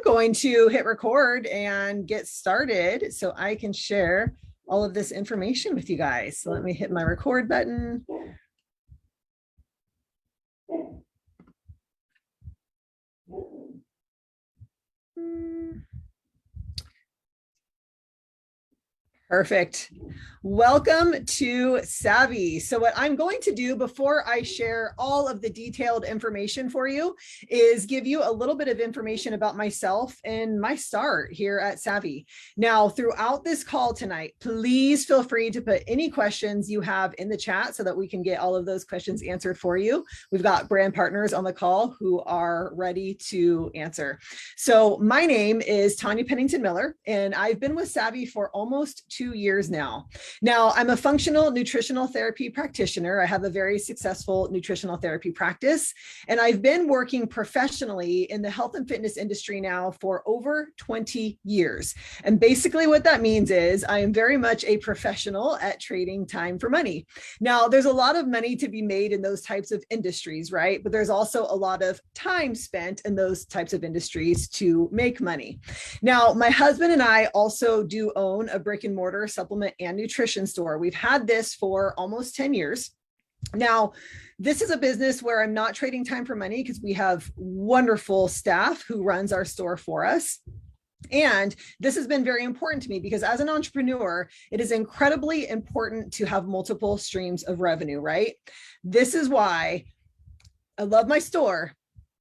going to hit record and get started so I can share all of this information with you guys. So let me hit my record button. Perfect. Welcome to Savvi. So what I'm going to do before I share all of the detailed information for you is give you a little bit of information about myself and my start here at Savvi. Now, throughout this call tonight, please feel free to put any questions you have in the chat so that we can get all of those questions answered for you. We've got brand partners on the call who are ready to answer. So my name is Tanya Pennington Miller, and I've been with Savvi for almost 2 years now. Now, I'm a functional nutritional therapy practitioner. I have a very successful nutritional therapy practice, and I've been working professionally in the health and fitness industry now for over 20 years. And basically what that means is I am very much a professional at trading time for money. Now, there's a lot of money to be made in those types of industries, right? But there's also a lot of time spent in those types of industries to make money. Now, my husband and I also do own a brick and mortar supplement and nutrition store. We've had this for almost 10 years. Now, this is a business where I'm not trading time for money because we have wonderful staff who runs our store for us. And this has been very important to me because as an entrepreneur, it is incredibly important to have multiple streams of revenue, right? This is why I love my store,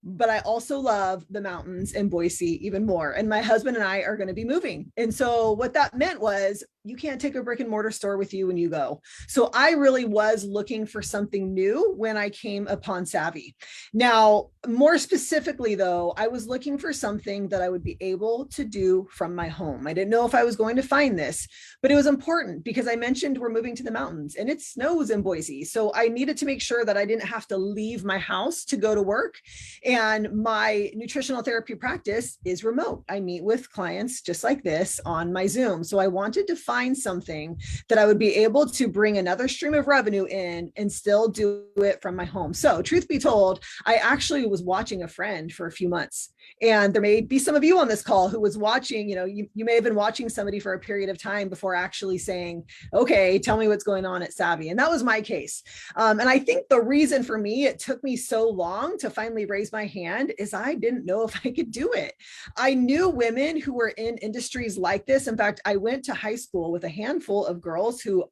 but I also love the mountains in Boise even more. And my husband and I are going to be moving. And so what that meant was you can't take a brick and mortar store with you when you go. So I really was looking for something new when I came upon Savvi. Now, more specifically though, I was looking for something that I would be able to do from my home. I didn't know if I was going to find this, but it was important because I mentioned we're moving to the mountains and it snows in Boise. So I needed to make sure that I didn't have to leave my house to go to work. And my nutritional therapy practice is remote. I meet with clients just like this on my Zoom. So I wanted to find something that I would be able to bring another stream of revenue in and still do it from my home. So truth be told, I actually was watching a friend for a few months. And there may be some of you on this call who was watching, you may have been watching somebody for a period of time before actually saying, okay, tell me what's going on at Savvi. And that was my case. And I think the reason for me, it took me so long to finally raise my hand is I didn't know if I could do it. I knew women who were in industries like this. In fact, I went to high school with a handful of girls who,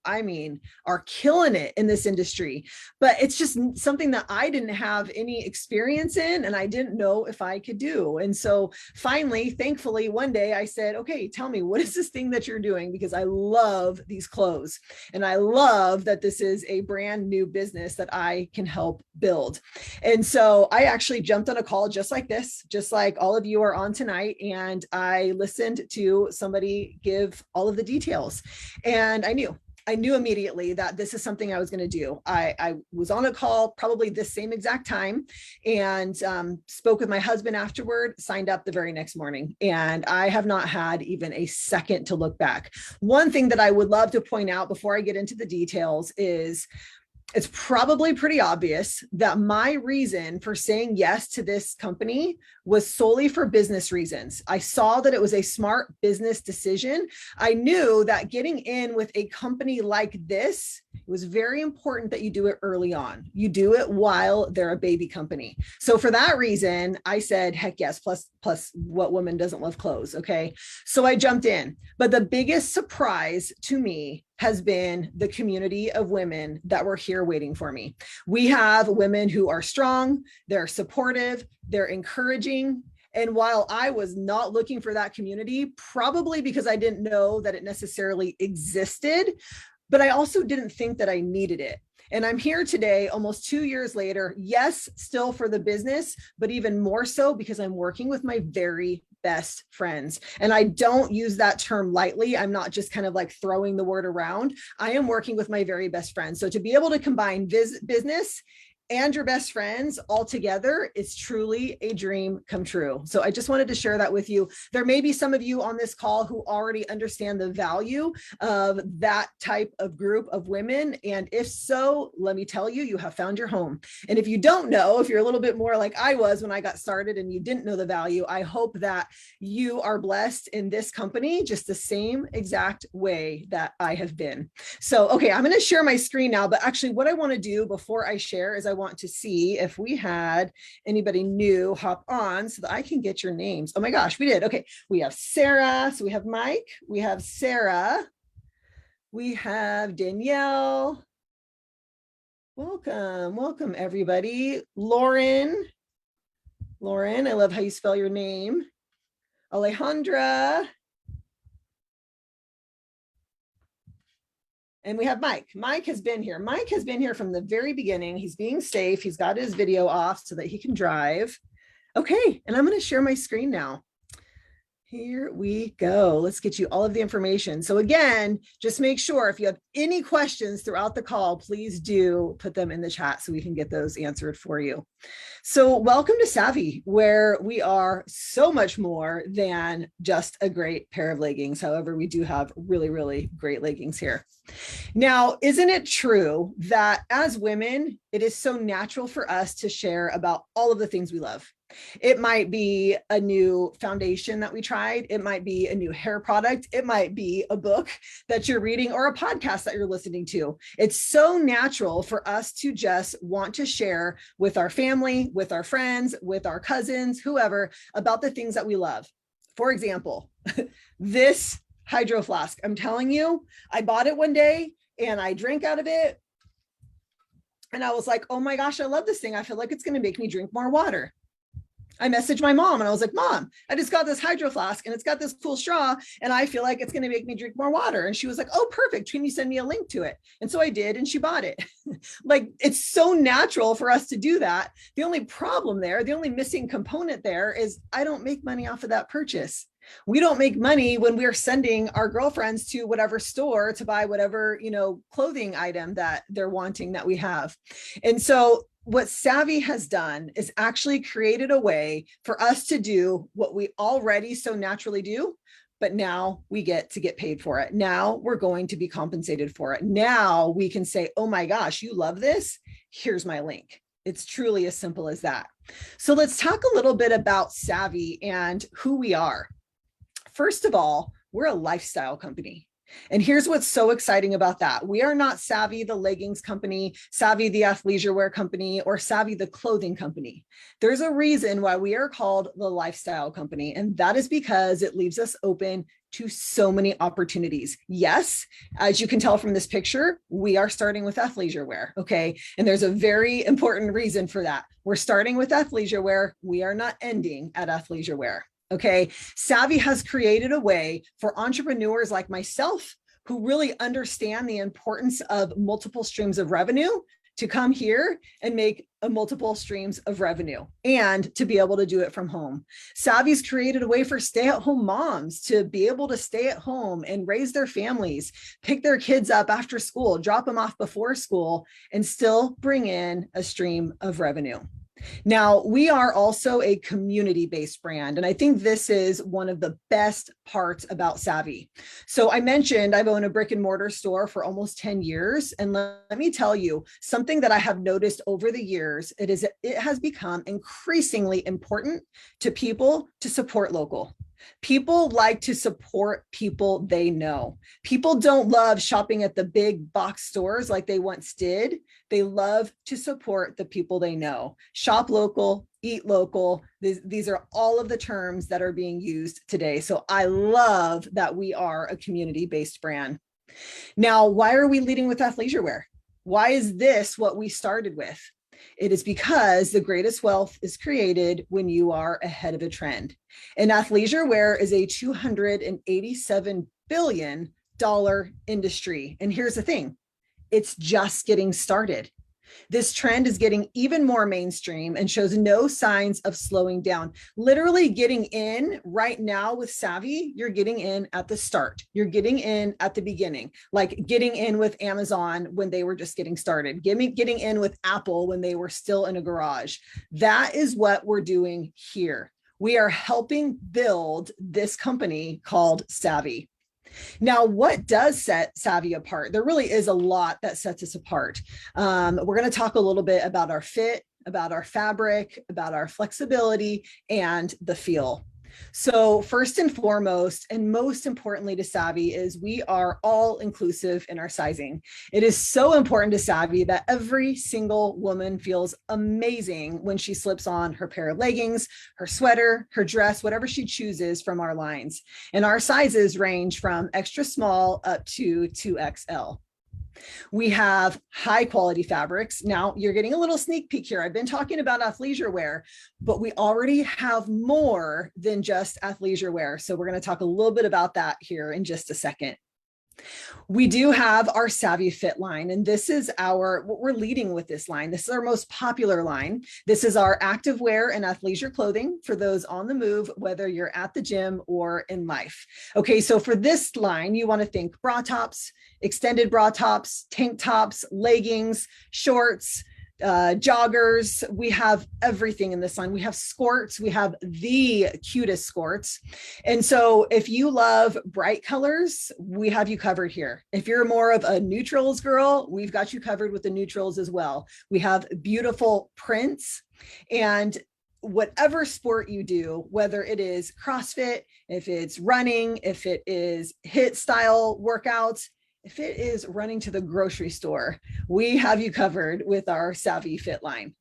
are killing it in this industry, but it's just something that I didn't have any experience in and I didn't know if I could do. And so finally, thankfully, one day I said, okay, tell me, what is this thing that you're doing? Because I love these clothes and I love that this is a brand new business that I can help build. And so I actually jumped on a call just like this, just like all of you are on tonight. And I listened to somebody give all of the details. And I knew immediately that this is something I was going to do. I was on a call probably this same exact time and spoke with my husband afterward, signed up the very next morning. And I have not had even a second to look back. One thing that I would love to point out before I get into the details is it's probably pretty obvious that my reason for saying yes to this company was solely for business reasons. I saw that it was a smart business decision. I knew that getting in with a company like this, it was very important that you do it early on. You do it while they're a baby company. So for that reason, I said, heck yes, plus what woman doesn't love clothes, okay? So I jumped in. But the biggest surprise to me has been the community of women that were here waiting for me. We have women who are strong, they're supportive, they're encouraging. And while I was not looking for that community, probably because I didn't know that it necessarily existed, but I also didn't think that I needed it. And I'm here today, almost 2 years later, yes, still for the business, but even more so because I'm working with my very best friends. And I don't use that term lightly. I'm not just kind of like throwing the word around. I am working with my very best friends. So to be able to combine business and your best friends all together is truly a dream come true. So I just wanted to share that with you. There may be some of you on this call who already understand the value of that type of group of women. And if so, let me tell you, you have found your home. And if you don't know, if you're a little bit more like I was when I got started and you didn't know the value, I hope that you are blessed in this company just the same exact way that I have been. So, okay, I'm going to share my screen now, but actually what I want to do before I share is I want to see if we had anybody new hop on so that I can get your names. Oh my gosh, we did. Okay, we have Sarah. So we have Mike, we have Sarah, we have Danielle. Welcome everybody. Lauren, I love how you spell your name. Alejandra. And we have Mike. Mike has been here. Mike has been here from the very beginning. He's being safe. He's got his video off so that he can drive. Okay, and I'm going to share my screen now. Here we go. Let's get you all of the information. So again, just make sure if you have any questions throughout the call, please do put them in the chat so we can get those answered for you. So welcome to Savvi, where we are so much more than just a great pair of leggings. However, we do have really, really great leggings here. Now, isn't it true that as women, it is so natural for us to share about all of the things we love? It might be a new foundation that we tried. It might be a new hair product. It might be a book that you're reading or a podcast that you're listening to. It's so natural for us to just want to share with our family, with our friends, with our cousins, whoever, about the things that we love. For example, this hydro flask. I'm telling you, I bought it one day and I drank out of it. And I was like, oh my gosh, I love this thing. I feel like it's going to make me drink more water. I messaged my mom and I was like, Mom, I just got this hydro flask and it's got this cool straw and I feel like it's going to make me drink more water. And she was like, oh, perfect. Can you send me a link to it? And so I did, and she bought it. Like, it's so natural for us to do that. The only problem there, the only missing component there is I don't make money off of that purchase. We don't make money when we're sending our girlfriends to whatever store to buy whatever, clothing item that they're wanting that we have. And so what Savvi has done is actually created a way for us to do what we already so naturally do, but now we get to get paid for it. Now we're going to be compensated for it. Now we can say, oh my gosh, you love this? Here's my link. It's truly as simple as that. So let's talk a little bit about Savvi and who we are. First of all, we're a lifestyle company. And here's what's so exciting about that. We are not Savvi, the leggings company, Savvi, the athleisure wear company, or Savvi, the clothing company. There's a reason why we are called the lifestyle company. And that is because it leaves us open to so many opportunities. Yes, as you can tell from this picture, we are starting with athleisure wear. Okay. And there's a very important reason for that. We're starting with athleisure wear. We are not ending at athleisure wear. Okay, Savvi has created a way for entrepreneurs like myself who really understand the importance of multiple streams of revenue to come here and make multiple streams of revenue and to be able to do it from home. Savvi's created a way for stay-at-home moms to be able to stay at home and raise their families, pick their kids up after school, drop them off before school, and still bring in a stream of revenue. Now, we are also a community-based brand, and I think this is one of the best parts about Savvi. So I mentioned I've owned a brick and mortar store for almost 10 years, and let me tell you something that I have noticed over the years. It has become increasingly important to people to support local. People like to support people they know. People don't love shopping at the big box stores like they once did. They love to support the people they know. Shop local, eat local. These are all of the terms that are being used today. So I love that we are a community-based brand. Now, why are we leading with athleisure wear? Why is this what we started with? It is because the greatest wealth is created when you are ahead of a trend. And athleisure wear is a $287 billion industry. And here's the thing, it's just getting started. This trend is getting even more mainstream and shows no signs of slowing down. Literally getting in right now with Savvi, you're getting in at the start. You're getting in at the beginning, like getting in with Amazon when they were just getting started, getting in with Apple when they were still in a garage. That is what we're doing here. We are helping build this company called Savvi. Now, what does set Savvi apart? There really is a lot that sets us apart. We're going to talk a little bit about our fit, about our fabric, about our flexibility, and the feel. So first and foremost, and most importantly to Savvi, is we are all inclusive in our sizing. It is so important to Savvi that every single woman feels amazing when she slips on her pair of leggings, her sweater, her dress, whatever she chooses from our lines. And our sizes range from extra small up to 2XL. We have high quality fabrics. Now you're getting a little sneak peek here. I've been talking about athleisure wear, but we already have more than just athleisure wear. So we're going to talk a little bit about that here in just a second. We do have our Savvi Fit line, and this is what we're leading with this line. This is our most popular line. This is our active wear and athleisure clothing for those on the move, whether you're at the gym or in life. Okay, so for this line, you want to think bra tops, extended bra tops, tank tops, leggings, shorts, joggers. We have everything in this line. We have skirts. We have the cutest skirts. And so if you love bright colors, we have you covered here. If you're more of a neutrals girl, we've got you covered with the neutrals as well. We have beautiful prints, and whatever sport you do, whether it is CrossFit, if it's running, if it is HIIT style workouts, if it is running to the grocery store, we have you covered with our Savvi Fit line.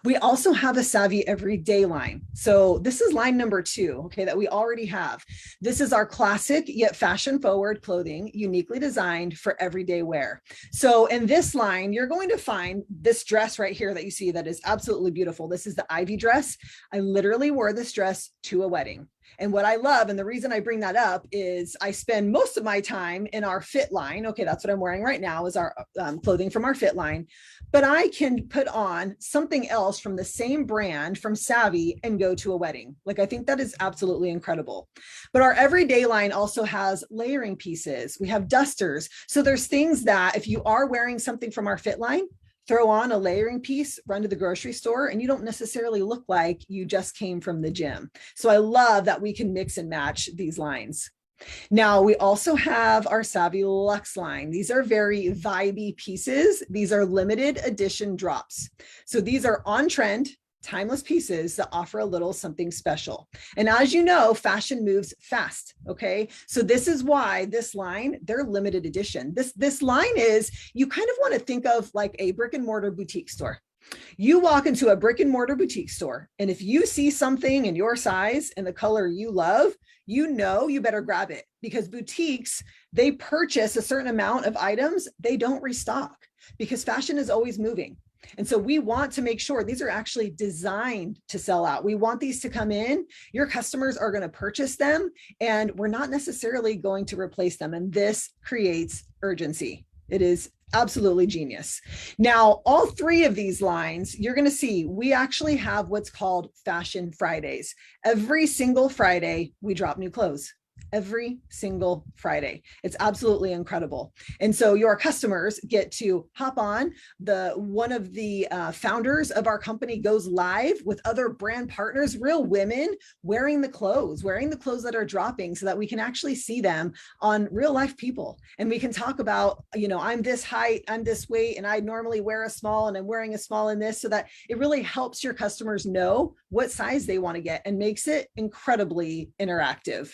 We also have a Savvi Everyday line. So this is line number 2, okay, that we already have. This is our classic yet fashion forward clothing, uniquely designed for everyday wear. So in this line, you're going to find this dress right here that you see that is absolutely beautiful. This is the Ivy dress. I literally wore this dress to a wedding. And what I love, and the reason I bring that up, is I spend most of my time in our Fit line. Okay, that's what I'm wearing right now is our clothing from our Fit line. But I can put on something else from the same brand from Savvi and go to a wedding. Like, I think that is absolutely incredible. But our everyday line also has layering pieces. We have dusters. So there's things that if you are wearing something from our Fit line, throw on a layering piece, run to the grocery store, and you don't necessarily look like you just came from the gym. So I love that we can mix and match these lines. Now, we also have our Savvi Luxe line. These are very vibey pieces. These are limited edition drops. So these are on trend, timeless pieces that offer a little something special. And as you know, fashion moves fast. Okay. So this is why this line, they're limited edition. This line is, you kind of want to think of like a brick and mortar boutique store. You walk into a brick and mortar boutique store, and if you see something in your size and the color you love, you know you better grab it, because boutiques, they purchase a certain amount of items. They don't restock because fashion is always moving. And so we want to make sure these are actually designed to sell out. We want these to come in. Your customers are going to purchase them, and we're not necessarily going to replace them. And this creates urgency. It is absolutely genius. Now, all 3 of these lines, you're going to see we actually have what's called Fashion Fridays. Every single Friday, we drop new clothes. Every single Friday. It's absolutely incredible. And so your customers get to hop on. One of the founders of our company goes live with other brand partners, real women wearing the clothes that are dropping, so that we can actually see them on real life people. And we can talk about, I'm this height, I'm this weight, and I normally wear a small, and I'm wearing a small in this, so that it really helps your customers know what size they want to get and makes it incredibly interactive.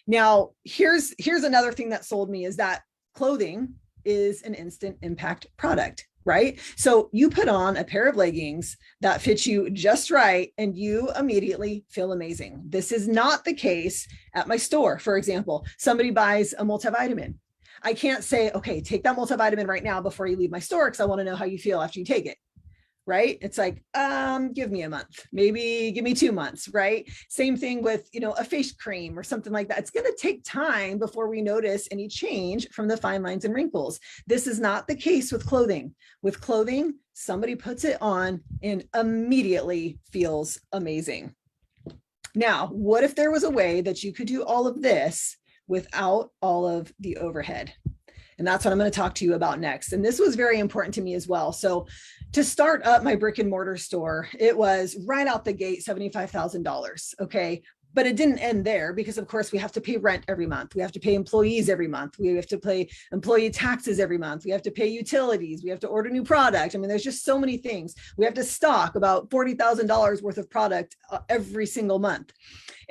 Now, here's another thing that sold me, is that clothing is an instant impact product, right? So you put on a pair of leggings that fit you just right, and you immediately feel amazing. This is not the case at my store. For example, somebody buys a multivitamin. I can't say, okay, take that multivitamin right now before you leave my store, because I want to know how you feel after you take it. right? It's like, give me a month, maybe give me 2 months, right? Same thing with, a face cream or something like that. It's going to take time before we notice any change from the fine lines and wrinkles. This is not the case with clothing. With clothing, somebody puts it on and immediately feels amazing. Now, what if there was a way that you could do all of this without all of the overhead? And that's what I'm going to talk to you about next. And this was very important to me as well. So to start up my brick and mortar store, it was right out the gate, $75,000. Okay. But it didn't end there because, of course, we have to pay rent every month. We have to pay employees every month. We have to pay employee taxes every month. We have to pay utilities. We have to order new product. I mean, there's just so many things. We have to stock about $40,000 worth of product every single month.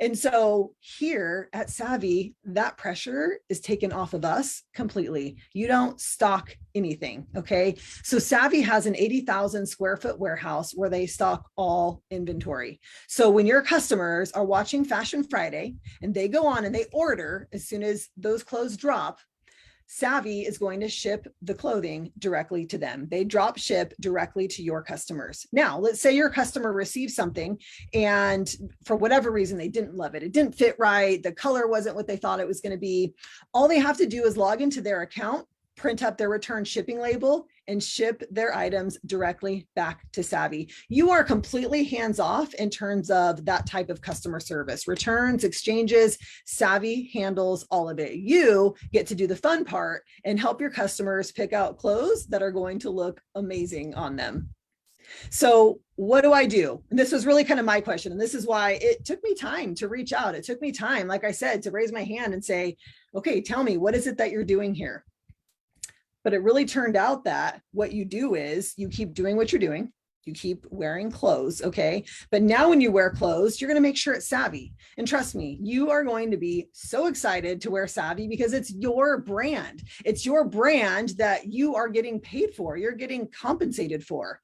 And so here at Savvi, that pressure is taken off of us completely. You don't stock anything. Okay. So Savvi has an 80,000 square foot warehouse where they stock all inventory. So when your customers are watching Fashion Friday and they go on and they order, as soon as those clothes drop, Savvi is going to ship the clothing directly to them. They drop ship directly to your customers. Now, let's say your customer receives something and for whatever reason, they didn't love it. It didn't fit right. The color wasn't what they thought it was going to be. All they have to do is log into their account, print up their return shipping label, and ship their items directly back to Savvi. You are completely hands-off in terms of that type of customer service. Returns, exchanges, Savvi handles all of it. You get to do the fun part and help your customers pick out clothes that are going to look amazing on them. So what do I do? And this was really kind of my question. And this is why it took me time to reach out. It took me time, like I said, to raise my hand and say, okay, tell me, what is it that you're doing here? But it really turned out that what you do is you keep doing what you're doing. You keep wearing clothes, okay? But now when you wear clothes, you're going to make sure it's Savvi. And trust me, you are going to be so excited to wear Savvi because it's your brand. It's your brand that you are getting paid for. You're getting compensated for.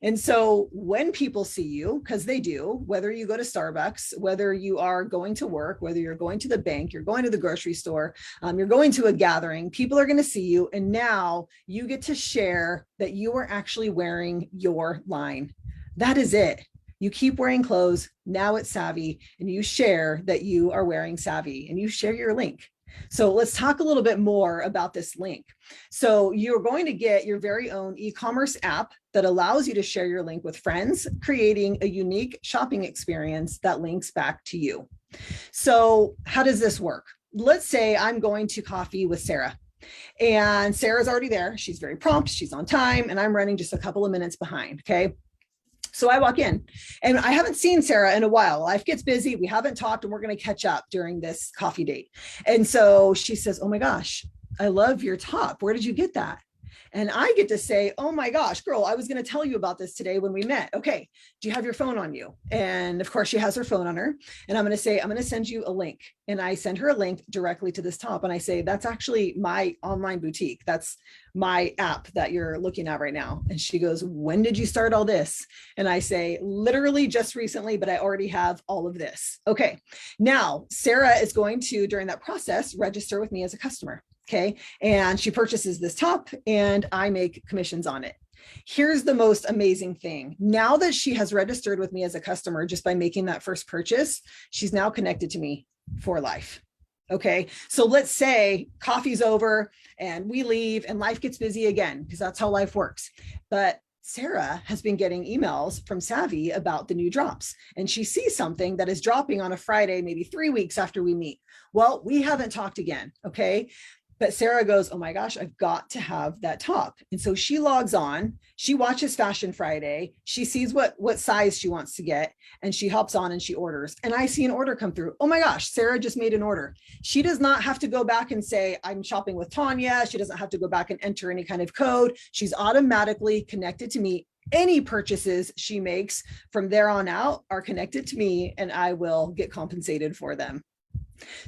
And so when people see you, because they do, whether you go to Starbucks, whether you are going to work, whether you're going to the bank, you're going to the grocery store, you're going to a gathering, people are going to see you. And now you get to share that you are actually wearing your line. That is it. You keep wearing clothes. Now it's Savvi, and you share that you are wearing Savvi, and you share your link. So let's talk a little bit more about this link. So you're going to get your very own e-commerce app that allows you to share your link with friends, creating a unique shopping experience that links back to you. So how does this work? Let's say I'm going to coffee with Sarah. And Sarah's already there. She's very prompt. She's on time. And I'm running just a couple of minutes behind. Okay. So I walk in and I haven't seen Sarah in a while. Life gets busy. We haven't talked and we're going to catch up during this coffee date. And so she says, oh my gosh, I love your top. Where did you get that? And I get to say, oh my gosh, girl, I was going to tell you about this today when we met. Okay. Do you have your phone on you? And of course she has her phone on her. And I'm going to say, I'm going to send you a link. And I send her a link directly to this top. And I say, that's actually my online boutique. That's my app that you're looking at right now. And she goes, when did you start all this? And I say, literally just recently, but I already have all of this. Okay. Now Sarah is going to, during that process, register with me as a customer. Okay. And she purchases this top and I make commissions on it. Here's the most amazing thing. Now that she has registered with me as a customer, just by making that first purchase, she's now connected to me for life. Okay. So let's say coffee's over and we leave and life gets busy again, because that's how life works. But Sarah has been getting emails from Savvi about the new drops, and she sees something that is dropping on a Friday, maybe 3 weeks after we meet. Well, we haven't talked again. Okay. But Sarah goes, oh my gosh, I've got to have that top. And so she logs on, she watches Fashion Friday, she sees what size she wants to get, and she hops on and she orders. And I see an order come through. Oh my gosh, Sarah just made an order. She does not have to go back and say, I'm shopping with Tanya. She doesn't have to go back and enter any kind of code. She's automatically connected to me. Any purchases she makes from there on out are connected to me, and I will get compensated for them.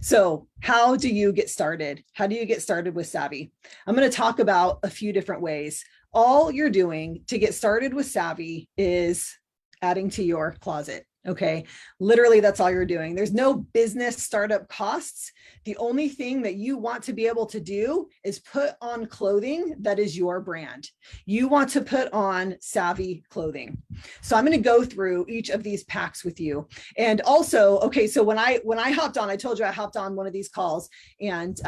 So how do you get started? How do you get started with Savvi? I'm going to talk about a few different ways. All you're doing to get started with Savvi is adding to your closet. Okay. Literally, that's all you're doing. There's no business startup costs. The only thing that you want to be able to do is put on clothing that is your brand. You want to put on Savvi clothing. So I'm going to go through each of these packs with you. And also, okay, so when I hopped on, I told you I hopped on one of these calls, and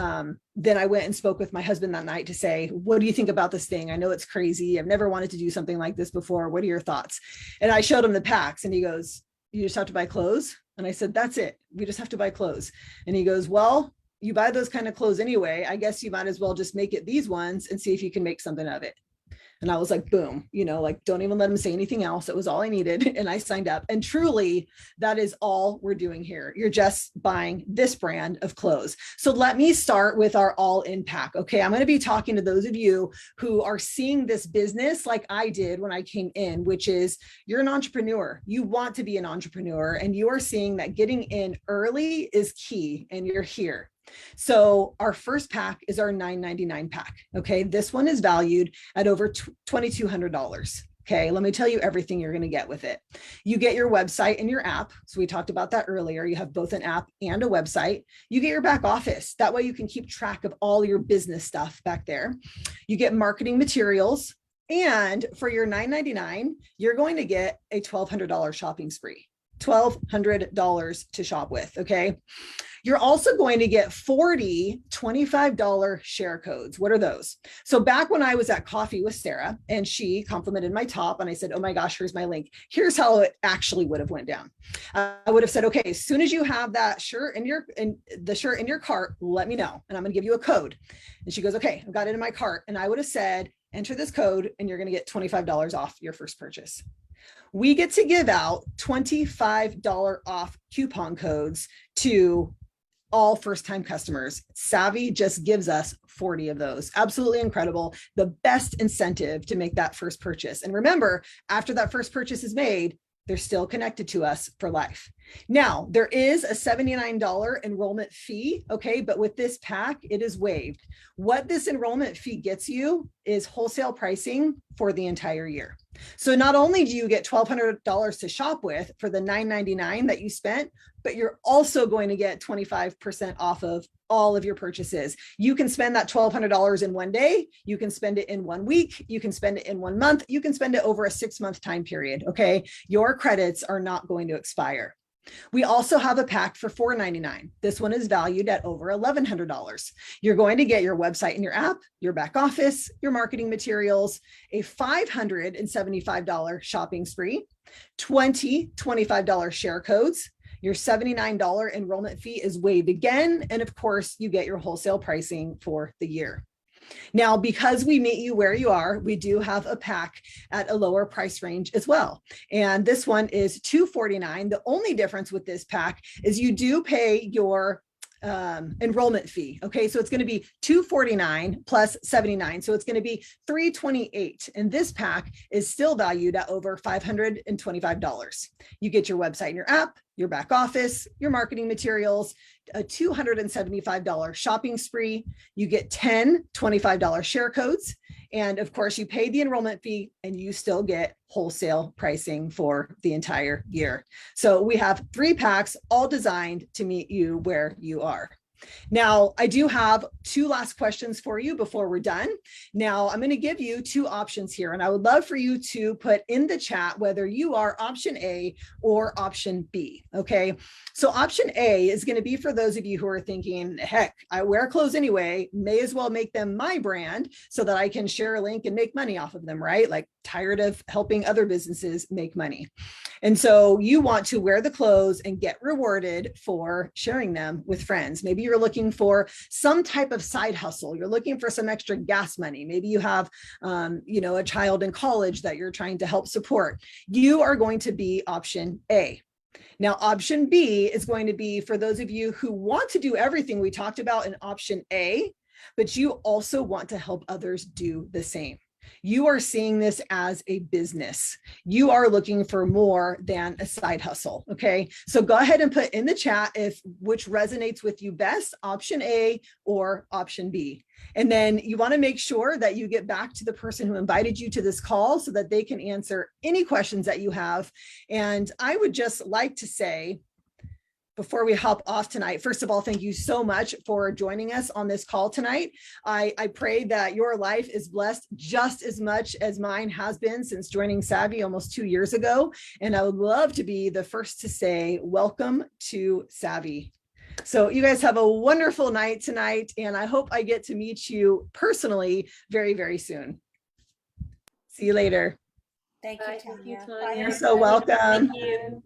then I went and spoke with my husband that night to say, what do you think about this thing? I know it's crazy. I've never wanted to do something like this before. What are your thoughts? And I showed him the packs, and he goes, you just have to buy clothes? And I said, that's it. We just have to buy clothes. And he goes, well, you buy those kind of clothes anyway. I guess you might as well just make it these ones and see if you can make something of it. And I was like, boom, like, don't even let him say anything else. It was all I needed. And I signed up. And truly, that is all we're doing here. You're just buying this brand of clothes. So let me start with our all-in pack. Okay. I'm going to be talking to those of you who are seeing this business like I did when I came in, which is you're an entrepreneur. You want to be an entrepreneur, and you are seeing that getting in early is key, and you're here. So our first pack is our $9.99 pack. Okay. This one is valued at over $2,200. Okay. Let me tell you everything you're going to get with it. You get your website and your app. So we talked about that earlier. You have both an app and a website. You get your back office. That way you can keep track of all your business stuff back there. You get marketing materials. And for your $9.99, you're going to get a $1,200 shopping spree. $1,200 to shop with. Okay. You're also going to get 40 $25 share codes. What are those? So back when I was at Coffee with Sarah, and she complimented my top, and I said, oh my gosh, here's my link. Here's how it actually would have went down. I would have said, okay, as soon as you have that shirt the shirt in your cart, let me know, and I'm going to give you a code. And she goes, okay, I've got it in my cart. And I would have said, enter this code and you're going to get $25 off your first purchase. We get to give out $25 off coupon codes to all first-time customers. Savvi just gives us 40 of those. Absolutely incredible. The best incentive to make that first purchase. And remember, after that first purchase is made, they're still connected to us for life. Now, there is a $79 enrollment fee, okay, but with this pack, it is waived. What this enrollment fee gets you is wholesale pricing for the entire year. So not only do you get $1,200 to shop with for the $9.99 that you spent, but you're also going to get 25% off of all of your purchases. You can spend that $1,200 in one day. You can spend it in 1 week. You can spend it in 1 month. You can spend it over a 6-month time period. Okay. Your credits are not going to expire. We also have a pack for $4.99. This one is valued at over $1,100. You're going to get your website and your app, your back office, your marketing materials, a $575 shopping spree, 20 $25 share codes. Your $79 enrollment fee is waived again. And of course, you get your wholesale pricing for the year. Now, because we meet you where you are, we do have a pack at a lower price range as well. And this one is $249. The only difference with this pack is you do pay your enrollment fee. Okay. So it's going to be $249 plus $79. So it's going to be $328. And this pack is still valued at over $525. You get your website and your app, your back office, your marketing materials, a $275 shopping spree. You get 10 $25 share codes. And of course, you pay the enrollment fee and you still get wholesale pricing for the entire year. So we have 3 packs all designed to meet you where you are. Now, I do have 2 last questions for you before we're done. Now, I'm going to give you 2 options here, and I would love for you to put in the chat whether you are option A or option B. Okay. So option A is going to be for those of you who are thinking, heck, I wear clothes anyway, may as well make them my brand so that I can share a link and make money off of them, right? Like, tired of helping other businesses make money. And so you want to wear the clothes and get rewarded for sharing them with friends. Maybe you're looking for some type of side hustle. You're looking for some extra gas money. Maybe you have, a child in college that you're trying to help support. You are going to be option A. Now, option B is going to be for those of you who want to do everything we talked about in option A, but you also want to help others do the same. You are seeing this as a business. You are looking for more than a side hustle. Okay. So go ahead and put in the chat if which resonates with you best, option A or option B. And then you want to make sure that you get back to the person who invited you to this call so that they can answer any questions that you have. And I would just like to say, before we hop off tonight, first of all, thank you so much for joining us on this call tonight. I pray that your life is blessed just as much as mine has been since joining Savvi almost 2 years ago. And I would love to be the first to say, welcome to Savvi. So you guys have a wonderful night tonight, and I hope I get to meet you personally very, very soon. See you later. Thank you, Tanya. You're so welcome. Thank you.